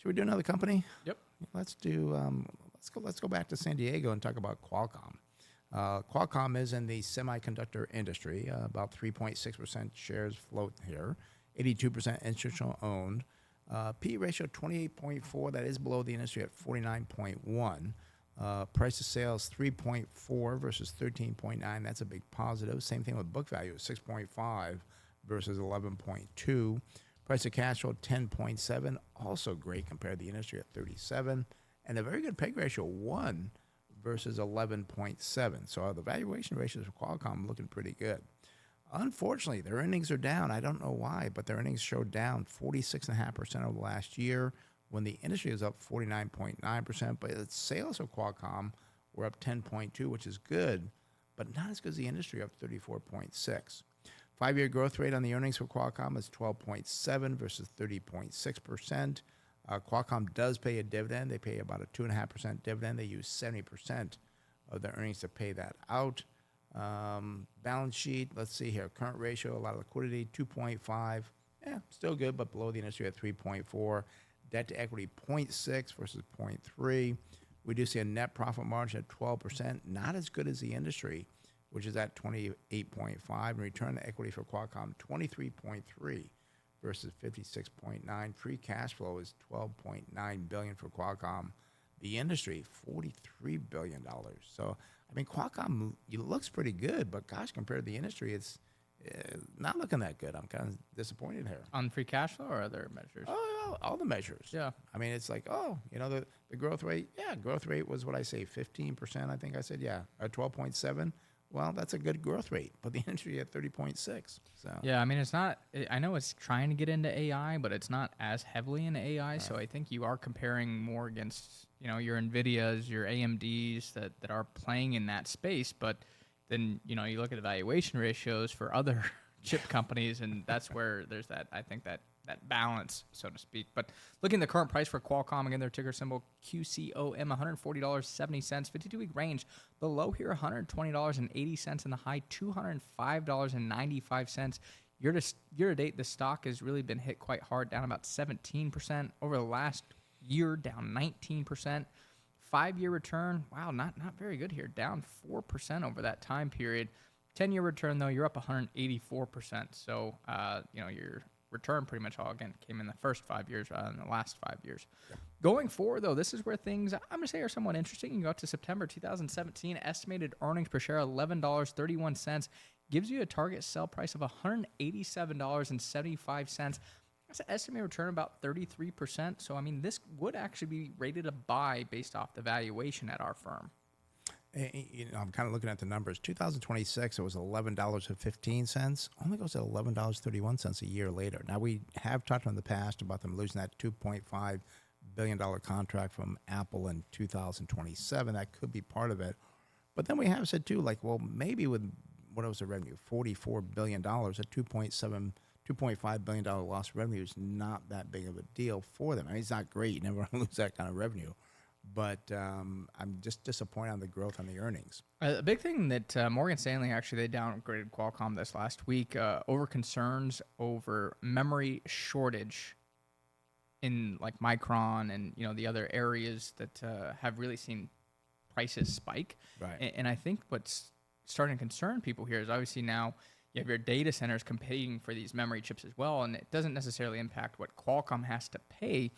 Should we do another company? Yep. Let's do. Let's go back to San Diego and talk about Qualcomm. Qualcomm is in the semiconductor industry. About 3.6% shares float here. 82% institutional owned. P ratio 28.4. That is below the industry at 49.1. Price to sales 3.4 versus 13.9. That's a big positive. Same thing with book value, 6.5 versus 11.2. Price to cash flow 10.7. Also great compared to the industry at 37. And a very good PEG ratio 1 versus 11.7. So the valuation ratios for Qualcomm looking pretty good. Unfortunately, their earnings are down. I don't know why, but their earnings showed down 46.5% over the last year when the industry is up 49.9%. But its sales of Qualcomm were up 10.2, which is good, but not as good as the industry, up 34.6. 5-year growth rate on the earnings for Qualcomm is 12.7 versus 30.6%. Qualcomm does pay a dividend. They pay about a 2.5% dividend. They use 70% of their earnings to pay that out. Balance sheet, let's see here. Current ratio, a lot of liquidity, 2.5. Still good, but below the industry at 3.4. Debt to equity, 0.6 versus 0.3. We do see a net profit margin at 12%, not as good as the industry, which is at 28.5. And return to equity for Qualcomm, 23.3 versus 56.9. Free cash flow is $12.9 billion for Qualcomm. The industry, $43 billion. So, I mean, Qualcomm looks pretty good, but gosh, compared to the industry, it's not looking that good. I'm kind of disappointed here. On free cash flow or other measures? Oh, all the measures. Yeah. I mean, it's like, the growth rate. Yeah, growth rate was what I say, 15%. I think I said, 12.7. Well, that's a good growth rate, but the industry at 30.6. So Yeah, I mean, it's not. I know it's trying to get into AI, but it's not as heavily into AI. So I think you are comparing more against, your Nvidias, your AMDs that are playing in that space. But then, you look at the valuation ratios for other chip companies, and that's where there's that. I think that balance, so to speak. But looking at the current price for Qualcomm, again, their ticker symbol QCOM, $140.70, 52-week range. The low here, $120.80, and the high, $205.95. Year to date, the stock has really been hit quite hard, down about 17%. Over the last year, down 19%. 5-year return, wow, not very good here, down 4% over that time period. 10-year return, though, you're up 184%. So, your return pretty much all, again, came in the first 5 years rather than the last 5 years. Yeah. Going forward, though, this is where things, I'm going to say, are somewhat interesting. You can go up to September 2017, estimated earnings per share, $11.31, gives you a target sell price of $187.75. That's an estimated return about 33%. So, I mean, this would actually be rated a buy based off the valuation at our firm. I'm kind of looking at the numbers. 2026, it was $11.15. Only goes to $11.31 a year later. Now, we have talked in the past about them losing that $2.5 billion contract from Apple in 2027. That could be part of it. But then we have said, too, maybe with, what was the revenue? $44 billion, a $2.5 billion loss revenue is not that big of a deal for them. I mean, it's not great. You never want to lose that kind of revenue. But I'm just disappointed on the growth on the earnings. A big thing that Morgan Stanley, actually, they downgraded Qualcomm this last week over concerns over memory shortage in Micron and the other areas that have really seen prices spike. Right. And I think what's starting to concern people here is obviously now you have your data centers competing for these memory chips as well, and it doesn't necessarily impact what Qualcomm has to pay.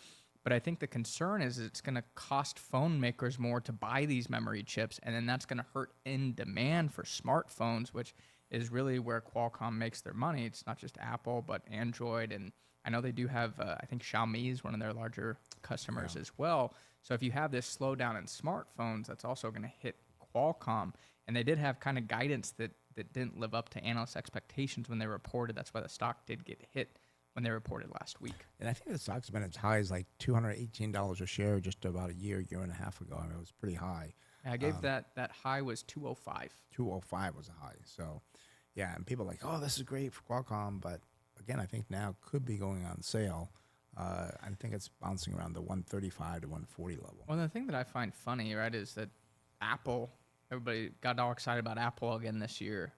But I think the concern is it's going to cost phone makers more to buy these memory chips, and then that's going to hurt in demand for smartphones, which is really where Qualcomm makes their money. It's not just Apple, but Android, and I know they do have, I think Xiaomi is one of their larger customers as well. So if you have this slowdown in smartphones, that's also going to hit Qualcomm. And they did have kind of guidance that didn't live up to analyst expectations when they reported. That's why the stock did get hit when they reported last week. And I think the stock's been as high as $218 a share just about a year and a half ago. I mean, it was pretty high. I gave that high was 205. 205 was a high. So, yeah, and people are like, oh, this is great for Qualcomm. But, again, I think now could be going on sale. I think it's bouncing around the 135 to 140 level. Well, the thing that I find funny, right, is that Apple, everybody got all excited about Apple again this year.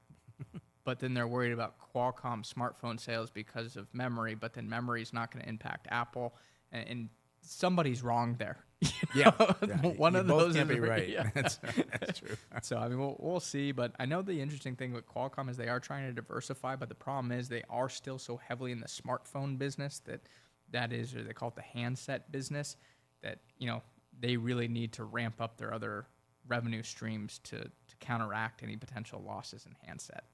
But then they're worried about Qualcomm smartphone sales because of memory, but then memory is not going to impact Apple. And somebody's wrong there. Yeah, One you of both those can't is be right. Yeah. That's true. So I mean, we'll see. But I know the interesting thing with Qualcomm is they are trying to diversify, but the problem is they are still so heavily in the smartphone business that is, or they call it the handset business, that they really need to ramp up their other revenue streams to counteract any potential losses in handset.